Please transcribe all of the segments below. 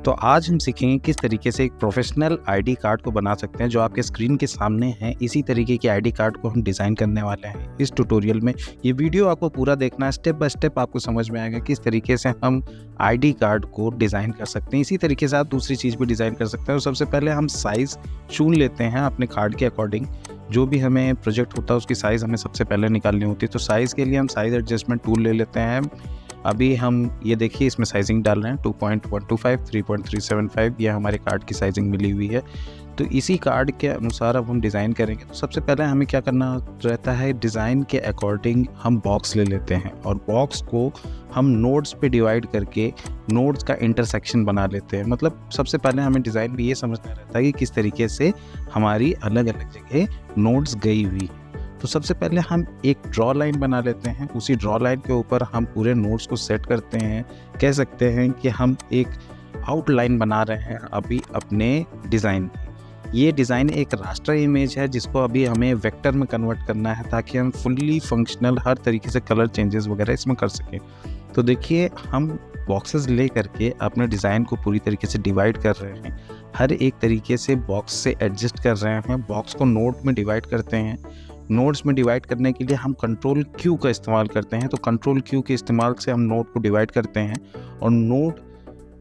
तो आज हम सीखेंगे किस तरीके से एक प्रोफेशनल आईडी कार्ड को बना सकते हैं जो आपके स्क्रीन के सामने है। इसी तरीके के आईडी कार्ड को हम डिज़ाइन करने वाले हैं इस ट्यूटोरियल में। ये वीडियो आपको पूरा देखना है, स्टेप बाय स्टेप आपको समझ में आएगा किस तरीके से हम आईडी कार्ड को डिज़ाइन कर सकते हैं। इसी तरीके से आप दूसरी चीज़ भी डिज़ाइन कर सकते हैं। तो सबसे पहले हम साइज़ चुन लेते हैं अपने कार्ड के अकॉर्डिंग। जो भी हमें प्रोजेक्ट होता है उसकी साइज़ हमें सबसे पहले निकालनी होती है। तो साइज़ के लिए हम साइज़ एडजस्टमेंट टूल ले लेते हैं। अभी हम ये देखिए इसमें साइजिंग डाल रहे हैं 2.125, 3.375, ये हमारे कार्ड की साइजिंग मिली हुई है। तो इसी कार्ड के अनुसार अब हम डिज़ाइन करेंगे। तो सबसे पहले हमें क्या करना रहता है, डिज़ाइन के अकॉर्डिंग हम बॉक्स ले लेते हैं और बॉक्स को हम नोड्स पे डिवाइड करके नोड्स का इंटरसेक्शन बना लेते हैं। मतलब सबसे पहले हमें डिज़ाइन में ये समझना रहता है कि किस तरीके से हमारी अलग अलग जगह नोड्स गई हुई। तो सबसे पहले हम एक ड्रॉ लाइन बना लेते हैं। उसी ड्रॉ लाइन के ऊपर हम पूरे नोड्स को सेट करते हैं। कह सकते हैं कि हम एक आउटलाइन बना रहे हैं अभी अपने डिज़ाइन की। ये डिज़ाइन एक रास्टर इमेज है जिसको अभी हमें वेक्टर में कन्वर्ट करना है ताकि हम फुल्ली फंक्शनल हर तरीके से कलर चेंजेस वगैरह इसमें कर सकें। तो देखिए हम बॉक्सेस ले करके अपने डिज़ाइन को पूरी तरीके से डिवाइड कर रहे हैं। हर एक तरीके से बॉक्स से एडजस्ट कर रहे हैं। बॉक्स को नोड में डिवाइड करते हैं। नोड्स में डिवाइड करने के लिए हम कंट्रोल क्यू का इस्तेमाल करते हैं। तो कंट्रोल क्यू के इस्तेमाल से हम नोड को डिवाइड करते हैं और नोड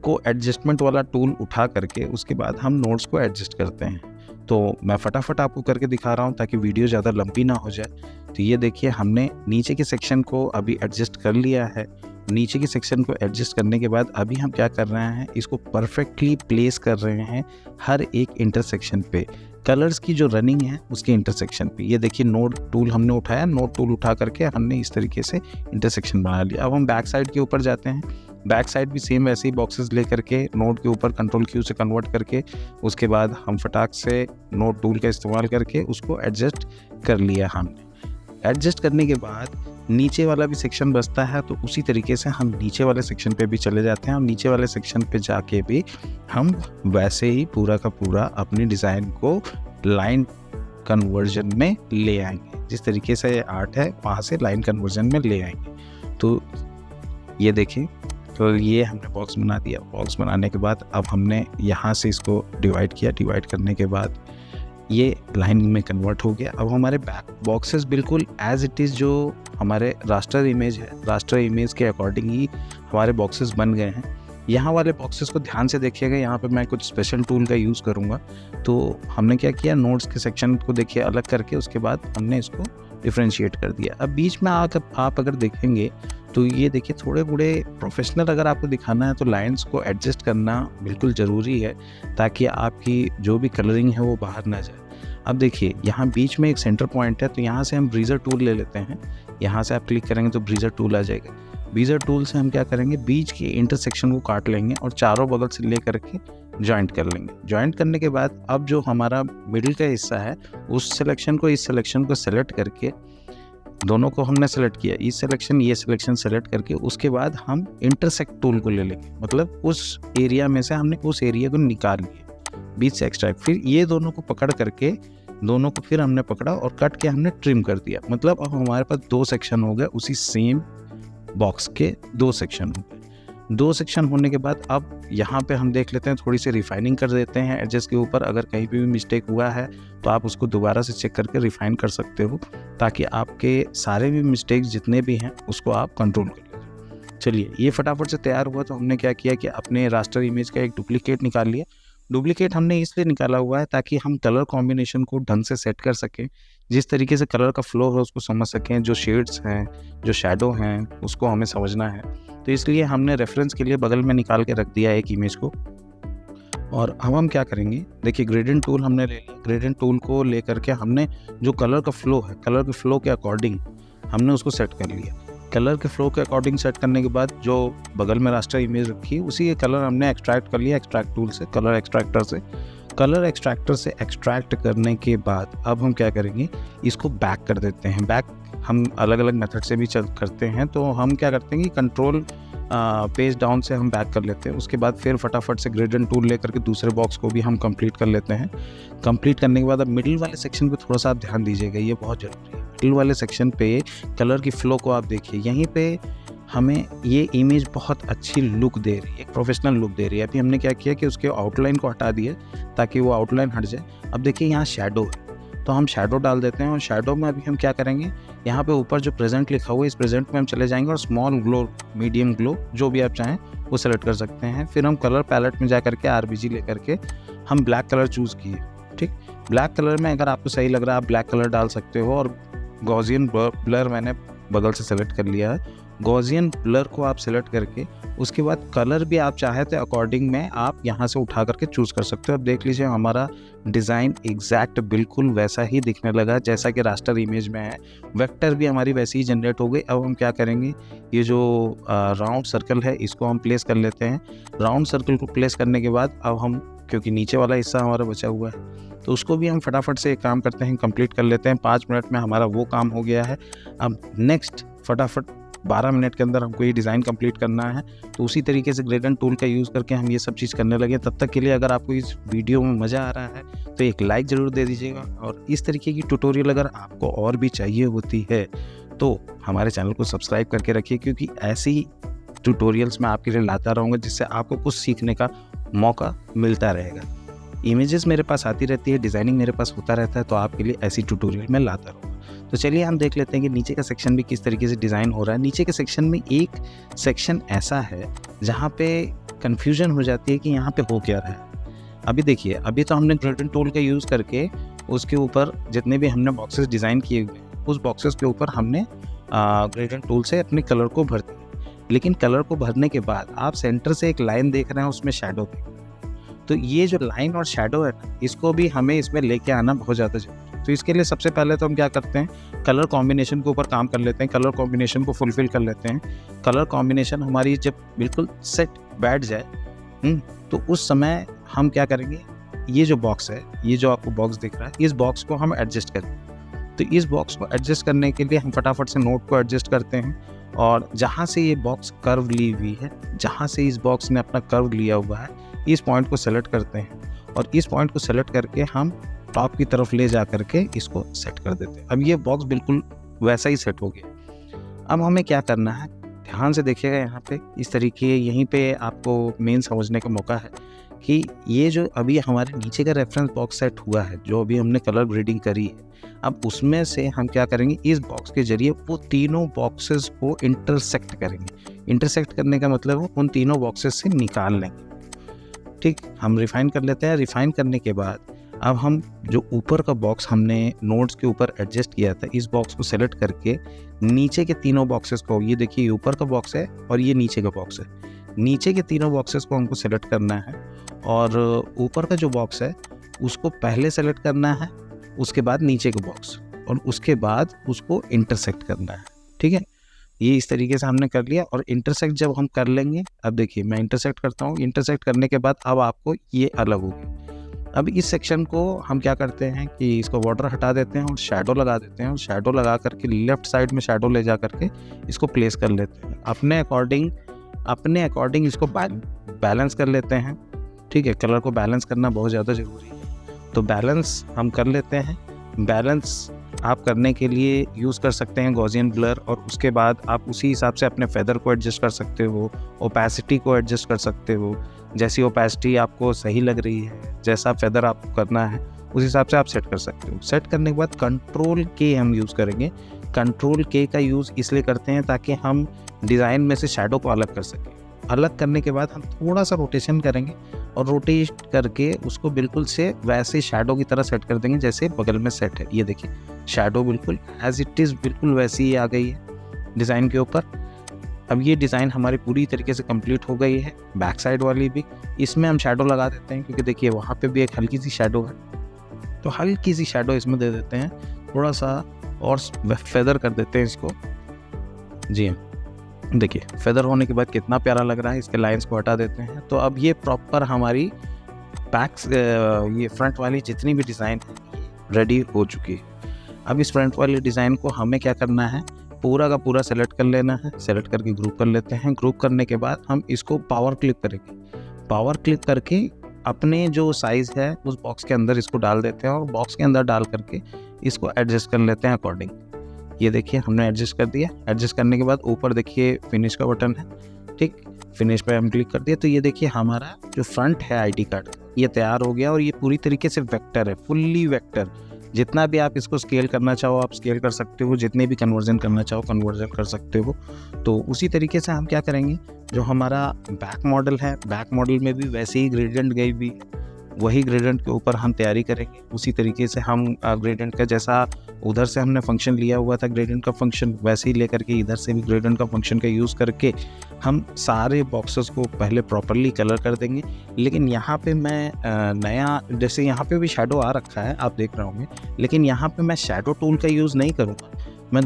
को एडजस्टमेंट वाला टूल उठा करके उसके बाद हम नोड्स को एडजस्ट करते हैं। तो मैं फटाफट आपको करके दिखा रहा हूँ ताकि वीडियो ज़्यादा लंबी ना हो जाए। तो ये देखिए हमने नीचे के सेक्शन को अभी एडजस्ट कर लिया है। नीचे के सेक्शन को एडजस्ट करने के बाद अभी हम क्या कर रहे हैं, इसको परफेक्टली प्लेस कर रहे हैं हर एक इंटरसेक्शन पे, कलर्स की जो रनिंग है उसके इंटरसेक्शन पे। ये देखिए नोड टूल हमने उठाया, नोड टूल उठा करके हमने इस तरीके से इंटरसेक्शन बना लिया। अब हम बैक साइड के ऊपर जाते हैं। बैक साइड भी सेम वैसे ही बॉक्सेस ले करके नोड के ऊपर कंट्रोल क्यू से कन्वर्ट करके उसके बाद हम फटाक से नोड टूल का इस्तेमाल करके उसको एडजस्ट कर लिया हमने। एडजस्ट करने के बाद नीचे वाला भी सेक्शन बचता है तो उसी तरीके से हम नीचे वाले सेक्शन पे भी चले जाते हैं और नीचे वाले सेक्शन पे जाके भी हम वैसे ही पूरा का पूरा अपनी डिज़ाइन को लाइन कन्वर्जन में ले आएंगे। जिस तरीके से आर्ट है वहाँ से लाइन कन्वर्जन में ले आएंगे। तो ये देखिए, तो ये हमने बॉक्स बना दिया। बॉक्स बनाने के बाद अब हमने यहाँ से इसको डिवाइड किया। डिवाइड करने के बाद ये लाइन में कन्वर्ट हो गया। अब हमारे बैक बॉक्सेस बिल्कुल एज इट इज़ जो हमारे रास्टर इमेज है, रास्टर इमेज के अकॉर्डिंग ही हमारे बॉक्सेस बन गए हैं। यहाँ वाले बॉक्सेस को ध्यान से देखिएगा, यहाँ पे मैं कुछ स्पेशल टूल का यूज़ करूँगा। तो हमने क्या किया, नोट्स के सेक्शन को देखिए अलग करके उसके बाद हमने इसको डिफ्रेंशिएट कर दिया। अब बीच में आकर आप अगर देखेंगे तो ये देखिए थोड़े बड़े प्रोफेशनल अगर आपको दिखाना है तो लाइंस को एडजस्ट करना बिल्कुल ज़रूरी है ताकि आपकी जो भी कलरिंग है वो बाहर ना जाए। अब देखिए यहाँ बीच में एक सेंटर पॉइंट है तो यहाँ से हम ब्रीजर टूल ले लेते हैं। यहाँ से आप क्लिक करेंगे तो ब्रीजर टूल आ जाएगा। ब्रीजर टूल से हम क्या करेंगे, बीच के इंटरसेक्शन को काट लेंगे और चारों बगल से ले करके जॉइंट कर लेंगे। जॉइंट करने के बाद अब जो हमारा मिडिल का हिस्सा है उस सिलेक्शन को इस सिलेक्शन को सेलेक्ट करके, दोनों को हमने सेलेक्ट किया, इस सिलेक्शन ये सिलेक्शन सेलेक्ट करके उसके बाद हम इंटरसेक्ट टूल को ले लेंगे। मतलब उस एरिया में से हमने उस एरिया को निकाल लिया बीच से एक्स्ट्रा। फिर ये दोनों को पकड़ करके दोनों को फिर हमने पकड़ा और कट के हमने ट्रिम कर दिया। मतलब अब हमारे पास दो सेक्शन हो गए, उसी सेम बॉक्स के दो सेक्शन हो गए। दो सेक्शन होने के बाद अब यहाँ पे हम देख लेते हैं, थोड़ी सी रिफाइनिंग कर देते हैं एडजस्ट के ऊपर। अगर कहीं भी मिस्टेक हुआ है तो आप उसको दोबारा से चेक करके रिफाइन कर सकते हो ताकि आपके सारे भी मिस्टेक्स जितने भी हैं उसको आप कंट्रोल कर लीजिए। चलिए ये फटाफट से तैयार हुआ तो हमने क्या किया कि अपने रास्टर इमेज का एक डुप्लीकेट निकाल लिया। डुप्लीकेट हमने इसलिए निकाला हुआ है ताकि हम कलर कॉम्बिनेशन को ढंग से सेट कर सकें, जिस तरीके से कलर का फ्लो है उसको समझ सकें, जो शेड्स हैं जो शैडो हैं उसको हमें समझना है। तो इसलिए हमने रेफरेंस के लिए बगल में निकाल के रख दिया एक इमेज को। और अब हम क्या करेंगे, देखिए ग्रेडियंट टूल हमने ले लिया। ग्रेडियंट टूल को ले करके हमने जो कलर का फ्लो है, कलर के फ्लो के अकॉर्डिंग हमने उसको सेट कर लिया। कलर के फ्लो के अकॉर्डिंग सेट करने के बाद जो बगल में रास्टर इमेज रखी उसी के कलर हमने एक्सट्रैक्ट कर लिया एक्सट्रैक्ट टूल से, कलर एक्सट्रैक्टर से। कलर एक्सट्रैक्टर से एक्सट्रैक्ट करने के बाद अब हम क्या करेंगे, इसको बैक कर देते हैं। बैक हम अलग अलग मेथड से भी करते हैं। तो हम क्या करते हैं कि कंट्रोल पेज डाउन से हम बैक कर लेते हैं। उसके बाद फिर फटाफट से ग्रेडियंट टूल लेकर के दूसरे बॉक्स को भी हम कंप्लीट कर लेते हैं। कंप्लीट करने के बाद अब मिडिल वाले सेक्शन पे थोड़ा सा आप ध्यान दीजिएगा, ये बहुत ज़रूरी है। मिडिल वाले सेक्शन पे कलर की फ्लो को आप देखिए, यहीं पे हमें ये इमेज बहुत अच्छी लुक दे रही है, एक प्रोफेशनल लुक दे रही है। अभी हमने क्या किया कि उसके आउटलाइन को हटा दिए ताकि वो आउटलाइन हट जाए। अब देखिए यहाँ शैडो है, तो हम शैडो डाल देते हैं और शैडो में अभी हम क्या करेंगे, यहाँ पे ऊपर जो प्रेजेंट लिखा हुआ है इस प्रेजेंट में हम चले जाएंगे और स्मॉल ग्लो, मीडियम ग्लो, जो भी आप चाहें वो सेलेक्ट कर सकते हैं। फिर हम कलर पैलेट में जा करके RBG लेकर के हम ब्लैक कलर चूज़ किए। ठीक, ब्लैक कलर में अगर आपको सही लग रहा है आप ब्लैक कलर डाल सकते हो। और गॉसियन ब्लर मैंने बगल से सेलेक्ट कर लिया है। गॉसियन ब्लर को आप सेलेक्ट करके उसके बाद कलर भी आप चाहे तो अकॉर्डिंग में आप यहाँ से उठा करके चूज़ कर सकते हो। अब देख लीजिए हमारा डिज़ाइन एग्जैक्ट बिल्कुल वैसा ही दिखने लगा जैसा कि रास्टर इमेज में है। वेक्टर भी हमारी वैसे ही जनरेट हो गई। अब हम क्या करेंगे, ये जो राउंड सर्कल है इसको हम प्लेस कर लेते हैं। राउंड सर्कल को प्लेस करने के बाद अब हम, क्योंकि नीचे वाला हिस्सा हमारा बचा हुआ है, तो उसको भी हम फटाफट से एक काम करते हैं, कंप्लीट कर लेते हैं। 5 मिनट में हमारा वो काम हो गया है। अब नेक्स्ट फटाफट 12 मिनट के अंदर हमको ये डिज़ाइन कंप्लीट करना है। तो उसी तरीके से ग्रेडिएंट टूल का यूज़ करके हम ये सब चीज़ करने लगे। तब तक के लिए अगर आपको इस वीडियो में मज़ा आ रहा है तो एक लाइक ज़रूर दे दीजिएगा। और इस तरीके की ट्यूटोरियल अगर आपको और भी चाहिए होती है तो हमारे चैनल को सब्सक्राइब करके रखिए, क्योंकि ऐसी ट्यूटोरियल्स मैं आपके लिए लाता रहूँगा जिससे आपको कुछ सीखने का मौका मिलता रहेगा। इमेजेस मेरे पास आती रहती है, डिज़ाइनिंग मेरे पास होता रहता है, तो आपके लिए ऐसी ट्यूटोरियल मैं लाता रहूँगा। तो चलिए हम देख लेते हैं कि नीचे का सेक्शन भी किस तरीके से डिज़ाइन हो रहा है। नीचे के सेक्शन में एक सेक्शन ऐसा है जहाँ पे कन्फ्यूजन हो जाती है कि यहाँ पे हो क्या रहा है। अभी देखिए, अभी तो हमने ग्रेडिएंट टूल का यूज़ करके उसके ऊपर जितने भी हमने बॉक्सेस डिज़ाइन किए हुए हैं उस बॉक्सेस के ऊपर हमने ग्रेडिएंट टूल से अपने कलर को भर दिया। लेकिन कलर को भरने के बाद आप सेंटर से एक लाइन देख रहे हैं, उसमें शैडो देख रहे हैं। तो ये जो लाइन और शैडो है इसको भी हमें इसमें लेके आना बहुत ज़्यादा जरूरी है। तो इसके लिए सबसे पहले तो हम क्या करते हैं, कलर कॉम्बिनेशन के ऊपर काम कर लेते हैं। कलर कॉम्बिनेशन को फुलफिल कर लेते हैं। कलर कॉम्बिनेशन हमारी जब बिल्कुल सेट बैठ जाए तो उस समय हम क्या करेंगे, ये जो बॉक्स है, ये जो आपको बॉक्स दिख रहा है, इस बॉक्स को हम एडजस्ट करेंगे। तो इस बॉक्स को एडजस्ट करने के लिए हम फटाफट से नोट को एडजस्ट करते हैं और जहाँ से ये बॉक्स कर्व ली हुई है, जहाँ से इस बॉक्स ने अपना कर्व लिया हुआ है, इस पॉइंट को सेलेक्ट करते हैं और इस पॉइंट को सेलेक्ट करके हम टॉप की तरफ ले जा करके इसको सेट कर देते हैं। अब ये बॉक्स बिल्कुल वैसा ही सेट हो गया। अब हमें क्या करना है, ध्यान से देखिएगा यहाँ पे, इस तरीके यहीं पे आपको मेन समझने का मौका है कि ये जो अभी हमारे नीचे का रेफरेंस बॉक्स सेट हुआ है, जो अभी हमने कलर ग्रेडिंग करी है, अब उसमें से हम क्या करेंगे, इस बॉक्स के जरिए वो तीनों बॉक्सेस को इंटरसेक्ट करेंगे। इंटरसेक्ट करने का मतलब है उन तीनों बॉक्सेस से निकाल लेंगे। ठीक, हम रिफाइन कर लेते हैं। रिफाइन करने के बाद अब हम जो ऊपर का बॉक्स हमने नोड्स के ऊपर एडजस्ट किया था, इस बॉक्स को सेलेक्ट करके नीचे के तीनों बॉक्सेस को, ये देखिए ऊपर का बॉक्स है और ये नीचे का बॉक्स है, नीचे के तीनों बॉक्सेस को हमको सेलेक्ट करना है और ऊपर का जो बॉक्स है उसको पहले सेलेक्ट करना है, उसके बाद नीचे का बॉक्स और उसके बाद उसको इंटरसेक्ट करना है। ठीक है, ये इस तरीके से हमने कर लिया। और इंटरसेक्ट जब हम कर लेंगे, अब देखिए मैं इंटरसेक्ट करता हूँ। इंटरसेक्ट करने के बाद अब आपको ये अलग होगी। अब इस सेक्शन को हम क्या करते हैं कि इसको बॉर्डर हटा देते हैं और शैडो लगा देते हैं और शैडो लगा करके लेफ्ट साइड में शैडो ले जा करके इसको प्लेस कर लेते हैं। अपने अकॉर्डिंग इसको बैलेंस कर लेते हैं। ठीक है, कलर को बैलेंस करना बहुत ज़्यादा ज़रूरी है, तो बैलेंस हम कर लेते हैं। बैलेंस आप करने के लिए यूज़ कर सकते हैं गॉसियन ब्लर, और उसके बाद आप उसी हिसाब से अपने फेदर को एडजस्ट कर सकते हो, ओपेसिटी को एडजस्ट कर सकते हो। जैसी ओपेसिटी आपको सही लग रही है, जैसा फेदर आपको करना है उस हिसाब से आप सेट कर सकते हो। सेट करने के बाद कंट्रोल के हम यूज़ करेंगे। कंट्रोल के का यूज़ इसलिए करते हैं ताकि हम डिज़ाइन में से शैडो को अलग कर सकें। अलग करने के बाद हम थोड़ा सा रोटेशन करेंगे और रोटेट करके उसको बिल्कुल से वैसे शैडो की तरह सेट कर देंगे जैसे बगल में सेट है। ये देखिए शैडो बिल्कुल एज इट इज़ बिल्कुल वैसी ही आ गई है डिज़ाइन के ऊपर। अब ये डिज़ाइन हमारी पूरी तरीके से कंप्लीट हो गई है। बैक साइड वाली भी, इसमें हम शैडो लगा देते हैं क्योंकि देखिए वहाँ पे भी एक हल्की सी शैडो है, तो हल्की सी शैडो इसमें दे देते हैं, थोड़ा सा और फेदर कर देते हैं इसको। जी देखिए फेदर होने के बाद कितना प्यारा लग रहा है। इसके लाइंस को हटा देते हैं। तो अब ये प्रॉपर हमारी ये फ्रंट वाली जितनी भी डिज़ाइन है रेडी हो चुकी है। अब इस फ्रंट वाली डिज़ाइन को हमें क्या करना है, पूरा का पूरा सेलेक्ट कर लेना है। सेलेक्ट करके ग्रुप कर लेते हैं। ग्रुप करने के बाद हम इसको पावर क्लिक करेंगे। पावर क्लिक करके अपने जो साइज़ है उस बॉक्स के अंदर इसको डाल देते हैं और बॉक्स के अंदर डाल करके इसको एडजस्ट कर लेते हैं अकॉर्डिंग। ये देखिए हमने एडजस्ट कर दिया। एडजस्ट करने के बाद ऊपर देखिए फिनिश का बटन है, ठीक, फिनिश पे हम क्लिक कर दिया तो ये देखिए हमारा जो फ्रंट है आईडी कार्ड ये तैयार हो गया और ये पूरी तरीके से वेक्टर है, फुल्ली वेक्टर। जितना भी आप इसको स्केल करना चाहो आप स्केल कर सकते हो, जितने भी कन्वर्जन करना चाहो कन्वर्जन कर सकते हो। तो उसी तरीके से हम क्या करेंगे, जो हमारा बैक मॉडल है, बैक मॉडल में भी वैसे ही ग्रेडियंट गई भी, वही ग्रेडियंट के ऊपर हम तैयारी करेंगे। उसी तरीके से हम ग्रेडियंट का जैसा उधर से हमने फंक्शन लिया हुआ था ग्रेडियंट का फंक्शन, वैसे ही लेकर के इधर से भी ग्रेडियंट का फंक्शन का यूज़ करके हम सारे बॉक्सेस को पहले प्रॉपरली कलर कर देंगे। लेकिन यहाँ पे मैं नया, जैसे यहाँ पे भी शैडो आ रखा है आप देख रहे होंगे, लेकिन यहाँ पे मैं शैडो टूल का यूज़ नहीं करूँगा। मैं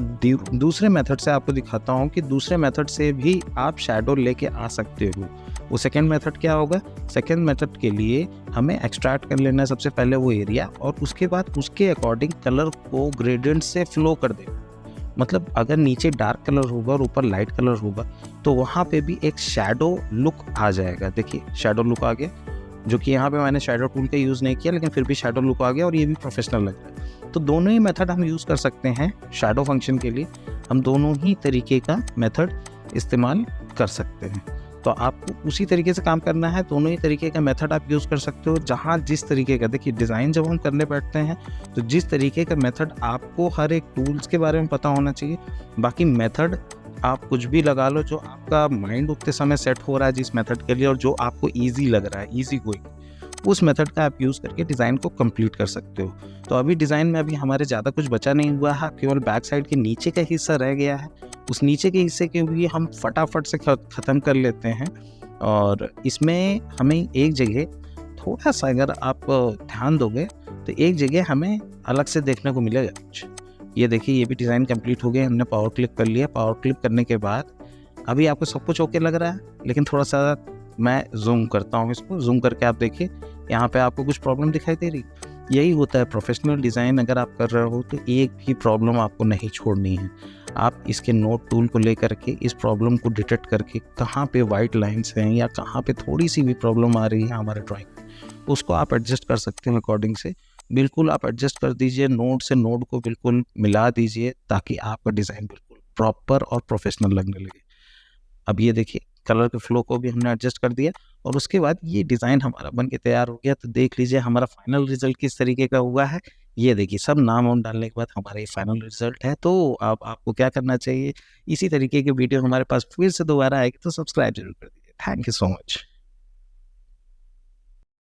दूसरे मेथड से आपको दिखाता हूँ कि दूसरे मेथड से भी आप शैडो लेके आ सकते हो। वो सेकेंड मेथड क्या होगा, सेकेंड मेथड के लिए हमें एक्सट्रैक्ट कर लेना है सबसे पहले वो एरिया, और उसके बाद उसके अकॉर्डिंग कलर को ग्रेडियंट से फ्लो कर देना। मतलब अगर नीचे डार्क कलर होगा और ऊपर लाइट कलर होगा तो वहाँ पे भी एक शैडो लुक आ जाएगा। देखिए शैडो लुक आ गया, जो कि यहाँ पे मैंने शैडो टूल का यूज़ नहीं किया लेकिन फिर भी शैडो लुक आ गया और ये भी प्रोफेशनल लग रहा है। तो दोनों ही मेथड हम यूज़ कर सकते हैं शैडो फंक्शन के लिए, हम दोनों ही तरीके का मेथड इस्तेमाल कर सकते हैं। तो आपको उसी तरीके से काम करना है, दोनों ही तरीके का मेथड आप यूज़ कर सकते हो। जहाँ जिस तरीके का, देखिए डिज़ाइन जब हम करने बैठते हैं तो जिस तरीके का मेथड आपको हर एक टूल्स के बारे में पता होना चाहिए। बाकी मेथड आप कुछ भी लगा लो, जो आपका माइंड उतने समय सेट हो रहा है जिस मेथड के लिए और जो आपको ईजी लग रहा है, ईजी गोइंग, उस मेथड का आप यूज़ करके डिज़ाइन को कंप्लीट कर सकते हो। तो अभी डिज़ाइन में अभी हमारे ज़्यादा कुछ बचा नहीं हुआ है, केवल बैक साइड के नीचे का हिस्सा रह गया है। उस नीचे के हिस्से के भी हम फटाफट से ख़त्म कर लेते हैं। और इसमें हमें एक जगह थोड़ा सा अगर आप ध्यान दोगे तो एक जगह हमें अलग से देखने को मिलेगा कुछ। ये देखिए ये भी डिज़ाइन कंप्लीट हो गया, हमने पावर क्लिक कर लिया। पावर क्लिक करने के बाद अभी आपको सब कुछ ओके लग रहा है, लेकिन थोड़ा सा मैं जूम करता हूँ इसको। जूम करके आप देखिए यहाँ पे आपको कुछ प्रॉब्लम दिखाई दे रही। यही होता है प्रोफेशनल डिज़ाइन अगर आप कर रहे हो तो एक भी प्रॉब्लम आपको नहीं छोड़नी है। आप इसके नोट टूल को लेकर के इस प्रॉब्लम को डिटेक्ट करके कहाँ पे वाइट लाइन्स हैं या कहाँ पे थोड़ी सी भी प्रॉब्लम आ रही है हमारे ड्राइंग में, उसको आप एडजस्ट कर सकते हैं अकॉर्डिंग से। बिल्कुल आप एडजस्ट कर दीजिए, नोड से नोड को बिल्कुल मिला दीजिए ताकि आपका डिज़ाइन बिल्कुल प्रॉपर और प्रोफेशनल लगने लगे। अब ये देखिए कलर के फ्लो को भी हमने एडजस्ट कर दिया और उसके बाद ये डिज़ाइन हमारा बन के तैयार हो गया। तो देख लीजिए हमारा फाइनल रिजल्ट किस तरीके का हुआ है। ये देखिए सब नाम वाम डालने के बाद हमारा ये फाइनल रिजल्ट है। तो अब आपको क्या करना चाहिए, इसी तरीके की वीडियो हमारे पास फिर से दोबारा आएगी तो सब्सक्राइब जरूर कर दीजिए। Thank you so much.